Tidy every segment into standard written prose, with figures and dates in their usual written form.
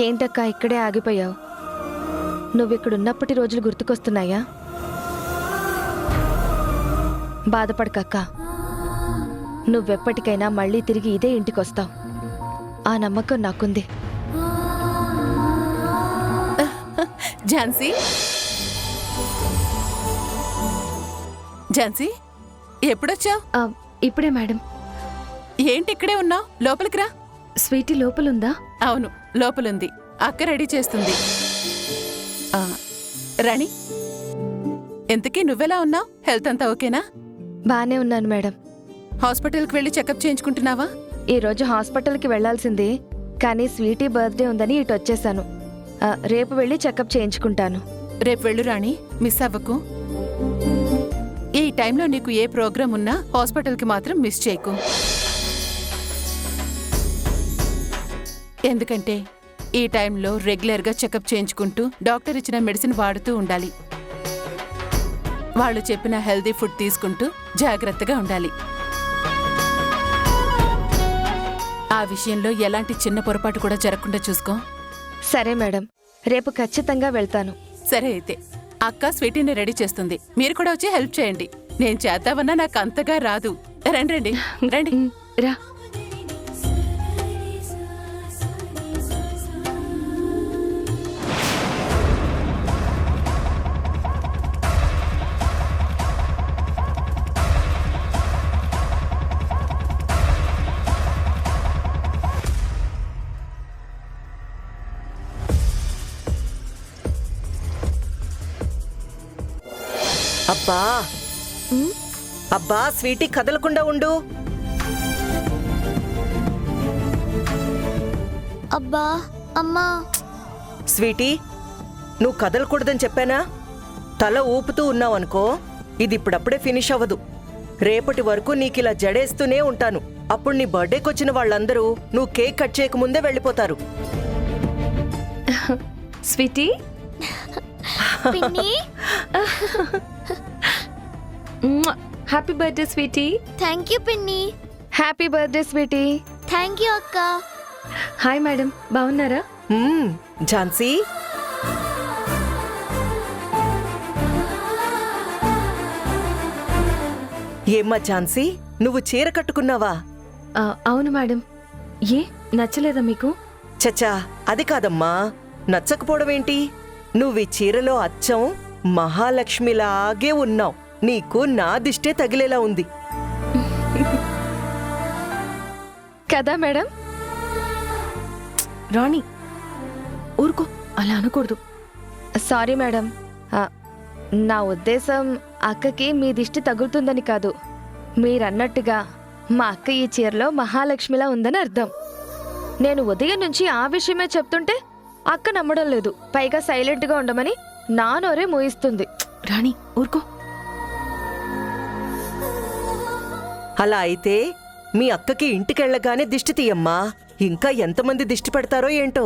ఏంటక్క ఇక్కడే ఆగిపోయావు? నువ్విక్కడున్నప్పటి రోజులు గుర్తుకొస్తున్నాయా? బాధపడకక్క, నువ్వెప్పటికైనా మళ్ళీ తిరిగి ఇదే ఇంటికొస్తావు. ఆ నమ్మకం నాకుంది. ఝాన్సీ, ఝాన్సీ ఎప్పుడొచ్చావు? ఇప్పుడే మేడం. ఏంటి ఇక్కడే ఉన్నావు? లోపలికి రా. స్వీటీ లోపలుందా? అవును, లోపలుంది. అక్క రెడీ చేస్తుంది. రాణి, ఎంతకీ నువ్వెలా ఉన్నావు? హెల్త్ అంతా ఓకేనా? బానే ఉన్నాను మేడం. హాస్పిటల్కి వెళ్ళి చెకప్ చేయించుకుంటున్నావా? ఈరోజు హాస్పిటల్కి వెళ్లాల్సింది, కానీ స్వీటీ బర్త్డే ఉందని ఇటు వచ్చేసాను. రేపు వెళ్ళి చెకప్ చేయించుకుంటాను. రేపు వెళ్ళు రాణి, మిస్ అవ్వకు. ఈ టైంలో నీకు ఏ ప్రోగ్రాం ఉన్నా హాస్పిటల్కి మాత్రం మిస్ చేయకు. ఎందుకంటే ఈ టైంలో రెగ్యులర్గా చెకప్ చేయించుకుంటూ డాక్టర్ ఇచ్చిన మెడిసిన్ వాడుతూ ఉండాలి. వాళ్ళు చెప్పిన హెల్దీ ఫుడ్ తీసుకుంటూ జాగ్రత్తగా ఉండాలి. ఆ విషయంలో ఎలాంటి చిన్న పొరపాటు కూడా జరగకుండా చూసుకో. సరే మేడం, రేపు ఖచ్చితంగా వెళ్తాను. సరే అయితే, అక్క స్వీటీని రెడీ చేస్తుంది. మీరు కూడా వచ్చి హెల్ప్ చేయండి. నేను చేద్దామన్నా నాకు అంతగా రాదు. రండి రండి రండి. రా. అబ్బా అబ్బా స్వీటీ కదలకుండా ఉండు. అబ్బా అమ్మా. స్వీటీ, నువ్వు కదలకూడదని చెప్పానా? తల ఊపుతూ ఉన్నావనుకో, ఇది ఇప్పుడప్పుడే ఫినిష్ అవ్వదు. రేపటి వరకు నీకిలా జడేస్తూనే ఉంటాను. అప్పుడు నీ బర్త్డేకొచ్చిన వాళ్ళందరూ నువ్వు కేక్ కట్ చేయకముందే వెళ్ళిపోతారు. Sweetie, happy birthday sweetie. Thank you పిన్ని. Happy birthday sweetie. Thank you అక్క. హాయ్ మేడం, బాగున్నారా? ఝాన్సీ, ఏమ్మా ఝాన్సీ, నువ్వు చీర కట్టుకున్నావా? అవును మేడం. ఏ నచ్చలేదా మీకు? చచ్చా, అది కాదమ్మా. నచ్చకపోవడమేంటి? నువ్వు ఈ చీరలో అచ్చం మహాలక్ష్మిలాగే ఉన్నావు. నీకు నా దిష్టే తగిలేలా ఉంది కదా మేడం? రాణి, ఊరుకో, అలా అనకూడదు. Sorry madam. నా ఉద్దేశం అక్కకి మీ దిష్టి తగులుతుందని కాదు. మీరన్నట్టుగా మా అక్క ఈ చీరలో మహాలక్ష్మిలా ఉందని అర్థం. నేను ఉదయం నుంచి ఆ విషయమే చెప్తుంటే అక్క నమ్మడం లేదు. పైగా సైలెంట్గా ఉండమని నా నోరే మోయిస్తుంది. రాణి, ఊరుకో. అలా అయితే మీ అక్కకి ఇంటికెళ్ళగానే దిష్టి తీయమ్మా. ఇంకా ఎంతమంది దిష్టి పెడతారో ఏంటో.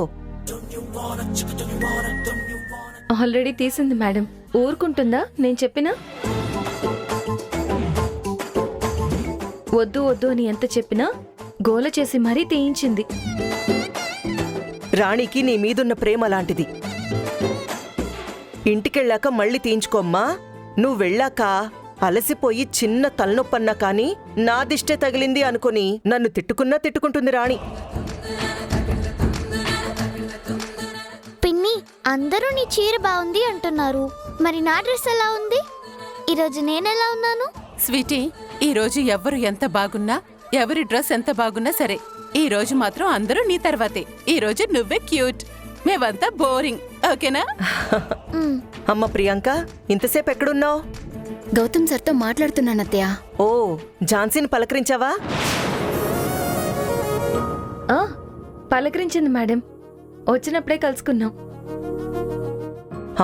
ఆల్రెడీ తీసింది మేడం. ఊరుకుంటుందా నేను చెప్పినా? వద్దు వద్దు అని ఎంత చెప్పినా గోల చేసి మరీ తీయించింది. రాణికి నీ మీదున్న ప్రేమ లాంటిది. ఇంటికెళ్ళాక మళ్ళీ తీయించుకోమ్మా. నువ్వు వెళ్ళాక అలసిపోయి చిన్న తలనొప్పన్నా కాని నా దిష్టే తగిలింది అనుకుని నన్ను తిట్టుకున్నా తిట్టుకుంటుంది రాణి. పిన్ని, అందరూ నీ చీర బాగుంది అంటున్నారు. మరి నా డ్రెస్ ఎలా ఉంది? ఈరోజు నేనెలా ఉన్నాను? స్వీటీ, ఈ రోజు ఎవ్వరు ఎంత బాగున్నా, ఎవరి డ్రెస్ ఎంత బాగున్నా సరే, ఈ రోజు మాత్రం అందరూ నీ తర్వాతే. ఈ రోజు నువ్వే క్యూట్, మేమంతా బోరింగ్. ఓకేనా? అమ్మ ప్రియాంక, ఇంతసేపు ఎక్కడున్నావు? గౌతమ్ సార్తో మాట్లాడుతున్నాను అత్తయ్య. ఓ, ఝాన్సీని పలకరించావా? ఆ, పలకరించింది మేడం. వచ్చినప్పుడే కలుసుకున్నాం.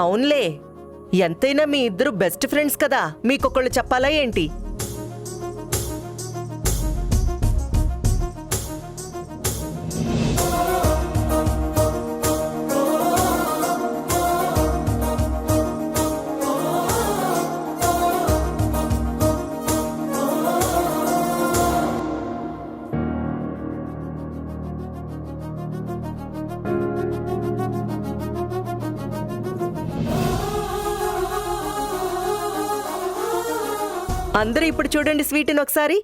అవునులే, ఎంతైనా మీ ఇద్దరు బెస్ట్ ఫ్రెండ్స్ కదా, మీకొకళ్ళు చెప్పాలా ఏంటి? అందరూ ఇప్పుడు చూడండి స్వీటీని ఒకసారి.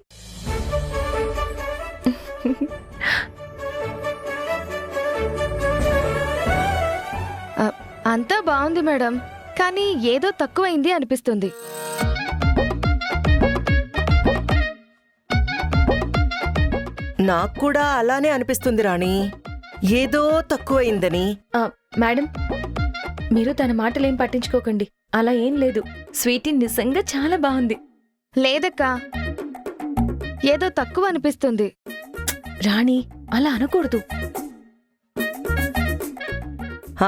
అంతా బాగుంది మేడం, కానీ ఏదో తక్కువైంది అనిపిస్తుంది. నాకు కూడా అలానే అనిపిస్తుంది రాణి, ఏదో తక్కువైందని. మేడం, మీరు తన మాటలేం పట్టించుకోకండి. అలా ఏం లేదు. స్వీటీ నిజంగా చాలా బాగుంది. లేదక్కా, ఏదో తక్కువ అనిపిస్తుంది. రాణి, అలా అనకూడదు.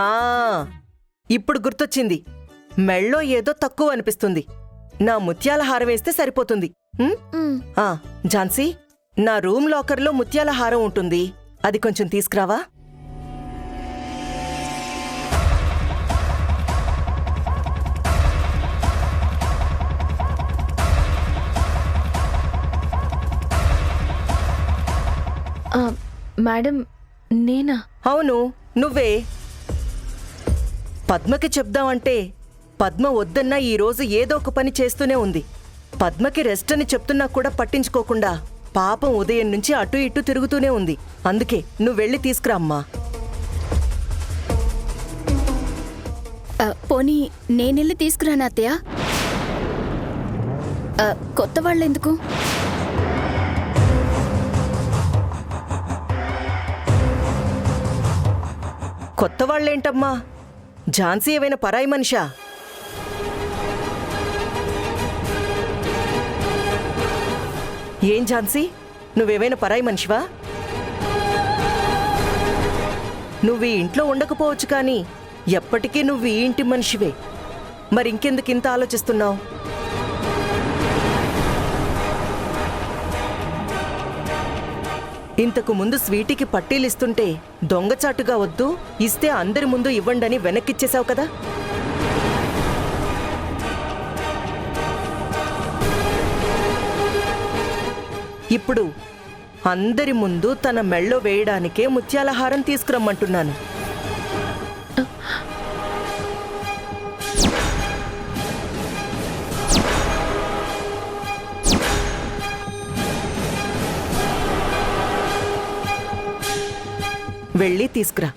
ఆ, ఇప్పుడు గుర్తొచ్చింది. మెళ్ళో ఏదో తక్కువ అనిపిస్తుంది. నా ముత్యాల హారం వేస్తే సరిపోతుంది. ఆ, ఝాన్సీ, నా రూమ్ లాకర్లో ముత్యాల హారం ఉంటుంది, అది కొంచెం తీసుకురావా? మేడం, నేనా? అవును, నువ్వే. పద్మకి చెప్దామంటే పద్మ వద్దన్నా ఈరోజు ఏదో ఒక పని చేస్తూనే ఉంది. పద్మకి రెస్ట్ అని చెప్తున్నా కూడా పట్టించుకోకుండా పాపం ఉదయం నుంచి అటు ఇటు తిరుగుతూనే ఉంది. అందుకే నువ్వెళ్ళి తీసుకురా అమ్మా. పోనీ నేనెళ్ళి తీసుకురానా అత్తయ్య? కొత్త వాళ్ళెందుకు? కొత్త వాళ్ళేంటమ్మా? ఝాన్సీ ఏమైనా పరాయి మనిషా? ఏం ఝాన్సీ, నువ్వేమైనా పరాయి మనిషివా? నువ్వు ఈ ఇంట్లో ఉండకపోవచ్చు, కానీ ఎప్పటికీ నువ్వు ఈ ఇంటి మనిషివే. మరింకెందుకు ఇంత ఆలోచిస్తున్నావు? ఇంతకు ముందు స్వీటీకి పట్టీలిస్తుంటే దొంగచాటుగా వద్దు, ఇస్తే అందరి ముందు ఇవ్వండని వెనక్కిచ్చేశావు కదా. ఇప్పుడు అందరి ముందు తన మెళ్ళో వేయడానికే ముత్యాల హారం తీసుకురమ్మంటున్నాను. వెళ్ళి తీసుకురా.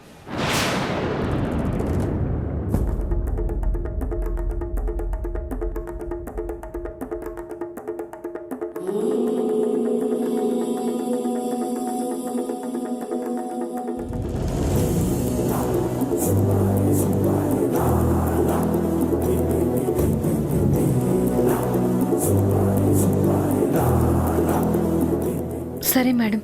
సరే మేడం.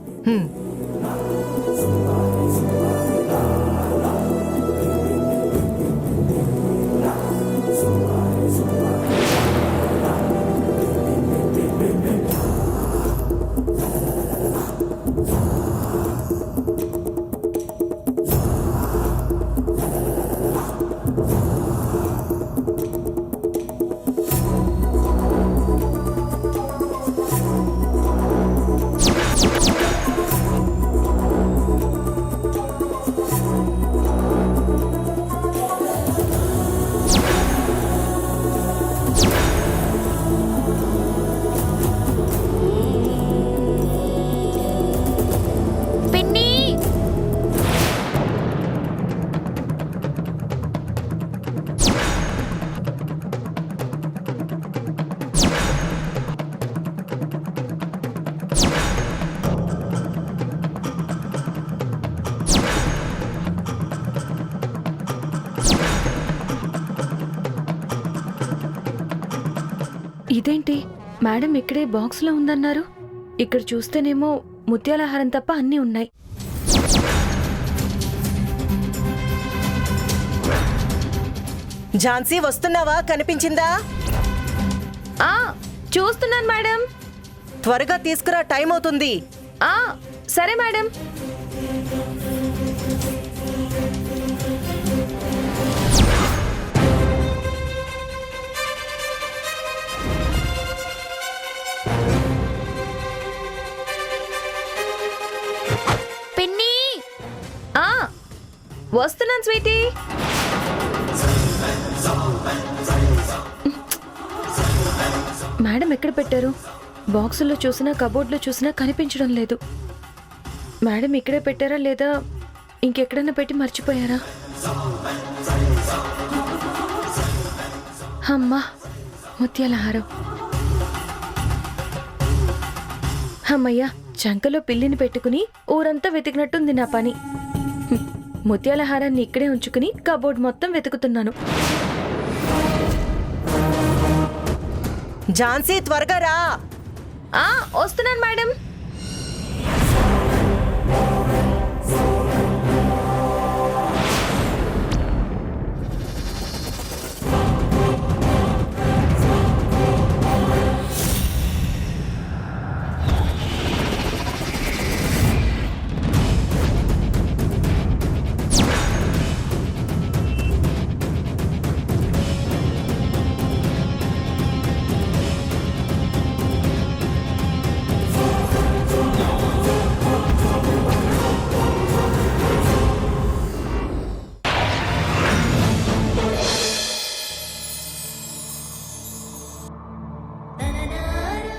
పిన్ని, ఇదేంటి మేడం ఇక్కడే బాక్స్లో ఉందన్నారు? ఇక్కడ చూస్తేనేమో ముత్యాలహారం తప్ప అన్నీ ఉన్నాయి. ఝాన్సీ వస్తున్నావా? కనిపించిందా? ఆ చూస్తున్నాను మేడం. త్వరగా తీసుకురా, టైం అవుతుంది. ఆ సరే మేడం. పిన్ని ఆ వస్తున్నాను స్వీటీ. మేడం ఎక్కడ పెట్టారు? బాక్సుల్లో చూసినా కబోర్డ్లో చూసినా కనిపించడం లేదు. మేడం ఇక్కడే పెట్టారా లేదా ఇంకెక్కడైనా పెట్టి మర్చిపోయారా? అమ్మా ముత్యాలహారం. అమ్మయ్యా, చంకలో పిల్లిని పెట్టుకుని ఊరంతా వెతికినట్టుంది నా పని. ముత్యాలహారాన్ని ఇక్కడే ఉంచుకుని కబోర్డ్ మొత్తం వెతుకుతున్నాను. ఝాన్సీ త్వరగా రా. ఆ వస్తున్నాను మేడం.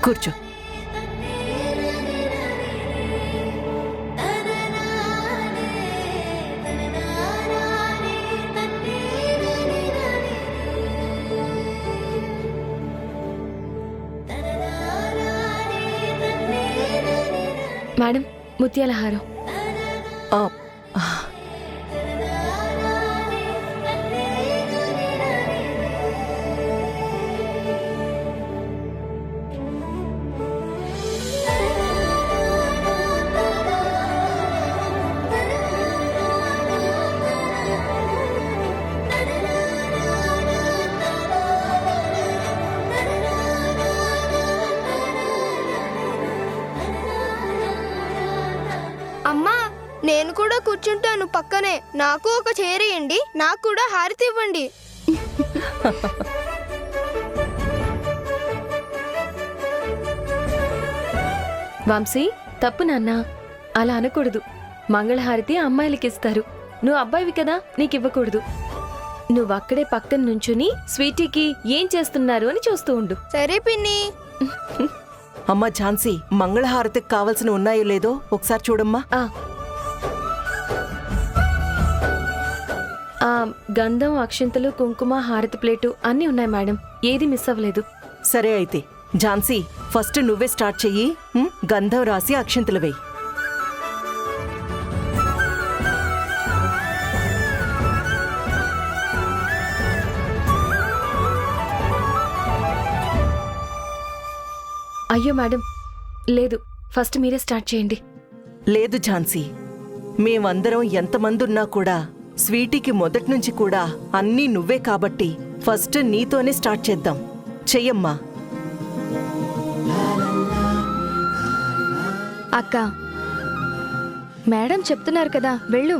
కూర్చో. మేడం ముత్యాలహారం. ఆ, అమ్మా, నేను కూడా కూర్చుంటాను పక్కనే. నాకు ఒక చైర్ ఇవ్వండి, నాకు కూడా హారతి ఇవ్వండి. వంశీ తప్పు నాన్న, అలా అనకూడదు. మంగళహారతి అమ్మాయిలకి ఇస్తారు. నువ్వు అబ్బాయివి కదా, నీకివ్వకూడదు. నువ్వు అక్కడే పక్కన నుంచుని స్వీటీకి ఏం చేస్తున్నారు అని చూస్తూ ఉండు. సరే పిన్ని. అమ్మ ఝాన్సీ, మంగళహారతికి కావలసిన ఉన్నాయో లేదో ఒకసారి చూడమ్మా. ఆ ఆ, గంధం, అక్షింతలు, కుంకుమ, హారతి ప్లేటు అన్నీ ఉన్నాయి మేడం. ఏది మిస్ అవ్వలేదు. సరే అయితే ఝాన్సీ, ఫస్ట్ నువ్వే స్టార్ట్ చెయ్యి. గంధం రాసి అక్షింతలు వేయి. అయ్యో మేడం, లేదు, ఫస్ట్ మీరే స్టార్ట్ చేయండి. లేదు ఝాన్సీ, మేమందరం ఎంతమందున్నా కూడా స్వీటీకి మొదటి నుంచి కూడా అన్నీ నువ్వే కాబట్టి ఫస్ట్ నీతోనే స్టార్ట్ చేద్దాం. చెయ్యమ్మా. అక్క, మేడం చెప్తున్నారు కదా, వెళ్ళు.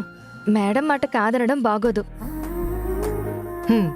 మేడం మాట కాదనడం బాగోదు. హ్మ్.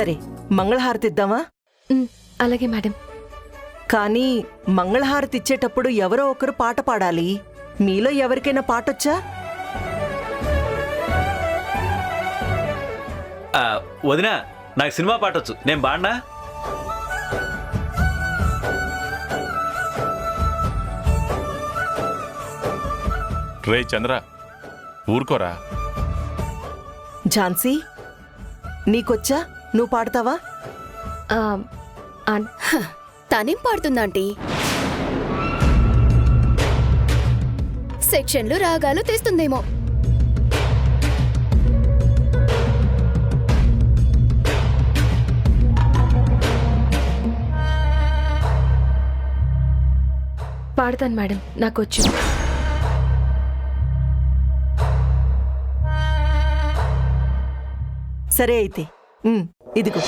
సరే మంగళహారతి ఇద్దామా? అలాగే మేడం. కానీ మంగళహారతి ఇచ్చేటప్పుడు ఎవరో ఒకరు పాట పాడాలి. మీలో ఎవరికైనా పాటొచ్చా? వదినా, నాకు సినిమా పాటొచ్చు, నేను బాడినా. రే చంద్ర, ఊరుకోరా. ఝాన్సీ, నీకొచ్చా? నువ్వు పాడతావా? ఆ, ఆన్- తనేం పాడుతుందాంటీ? సెక్షన్లు రాగాలు తీస్తుందేమో. పాడతాను మేడం, నాకొచ్చు. సరే అయితే ఇదిగో.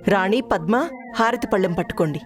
రాణి, పద్మ, హారతి పళ్ళెం పట్టుకోండి.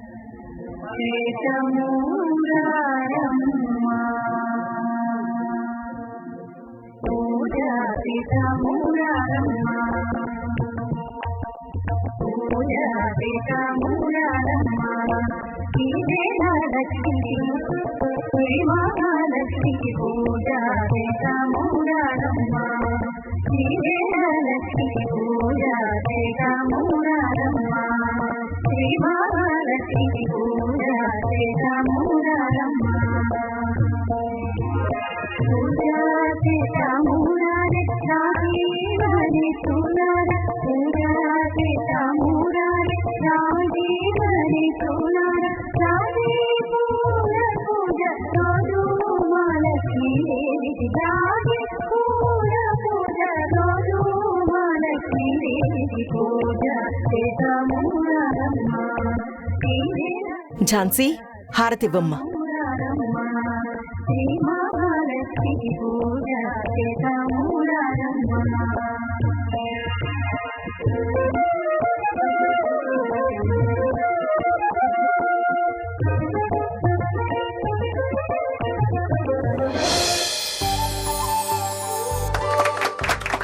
ఝాన్సీ, హారతివ్వమ్మా.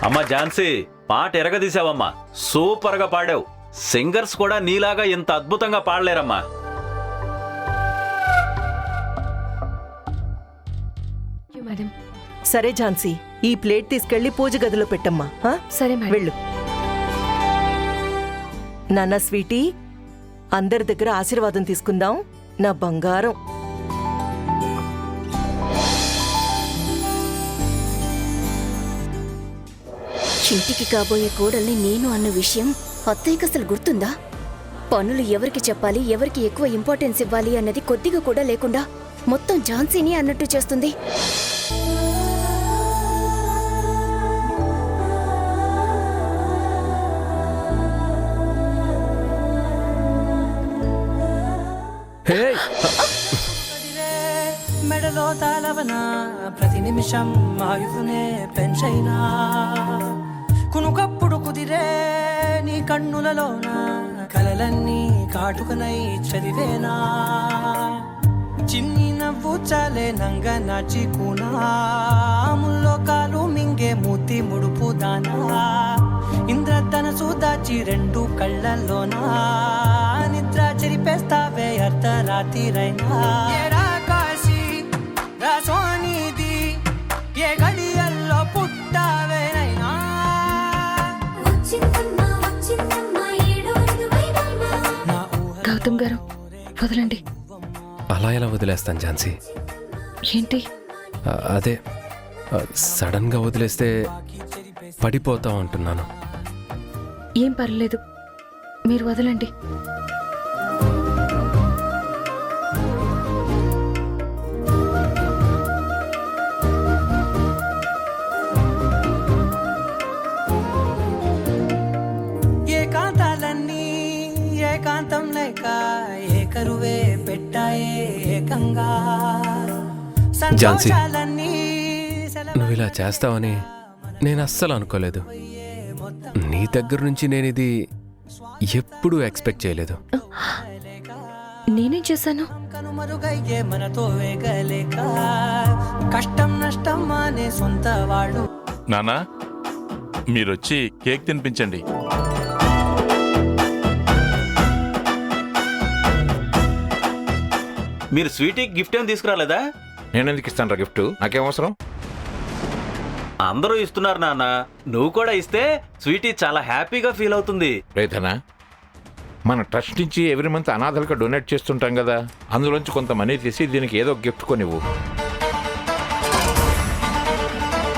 అమ్మా ఝాన్సీ, పాట ఎరగదీసావమ్మా, సూపర్ గా పాడావు. సింగర్స్ కూడా నీలాగా ఇంత అద్భుతంగా పాడలేరమ్మా. మేడం. సరే ఝాన్సీ, ఈ ప్లేట్ తీసుకెళ్లి పూజ గదిలో పెట్టమ్మా. సరే మేడం. వెళ్ళు. నాన్న స్వీటీ, అందరి దగ్గర ఆశీర్వాదం తీసుకుందాం. నా బంగారం. ఇంటికి కాబోయే కోడల్ని నేను అన్న విషయం అత్తయ్యకి అసలు గుర్తుందా? పనులు ఎవరికి చెప్పాలి, ఎవరికి ఎక్కువ ఇంపార్టెన్స్ ఇవ్వాలి అన్నది కొద్దిగా కూడా లేకుండా మొత్తం ఝాన్సీని అన్నట్టు చేస్తుంది. మెడలో తాళవన ప్రతి నిమిషం ఆయువునే పెంచైనా కునుకప్పుడు కుదిరే నీ కన్నులలోన కలలన్నీ కాటుకనై చదివేనా చిన్ని నవ్వు చాలే నంగ నాచి కూనాముల్లో కాలు మింగే మూతి ముడుపు దానా ఇంద్రధనసు దాచి రెండు కళ్ళల్లోనా నిద్ర చెరిపేస్తావే అర్ధరాత్రిరైనా సోనిది ఏ గడియల్లో పుట్టావేనైనా గౌతమ్ గారు, వదలండి. అలా ఎలా వదిలేస్తాను ఝాన్సీ? ఏంటి? అదే సడన్గా వదిలేస్తే పడిపోతాం అంటున్నాను. ఏం పర్లేదు, మీరు వదలండి. ఏకాంతం లేక ఏకరువే పెట్టాయే ఏకంగా ఝాన్సీ, నువ్వు ఇలా చేస్తావని నేను అస్సలు అనుకోలేదు. నీ దగ్గర నుంచి నేను ఇది ఎప్పుడూ ఎక్స్పెక్ట్ చేయలేదు. నేనేం చేశాను? కనుమరుగయ్యే మనతో వేగలేక కష్టం నష్టం అనే సొంత వాళ్ళు. నానా మీరొచ్చి కేక్ తినిపించండి. మీరు స్వీటీకి గిఫ్ట్ ఏం తీసుకురాలేదా? నేనెందుకు ఇస్తాను గిఫ్ట్? నాకేం అవసరం? అందరూ ఇస్తున్నారు నాన్న, నువ్వు కూడా ఇస్తే స్వీటీ చాలా హ్యాపీగా ఫీల్ అవుతుంది. రైతనా, మన ట్రస్ట్ నుంచి ఎవ్రీ మంత్ అనాథలకు డొనేట్ చేస్తుంటాం కదా, అందులోంచి కొంత మనీ తీసి దీనికి ఏదో గిఫ్ట్ కొనివ్వు.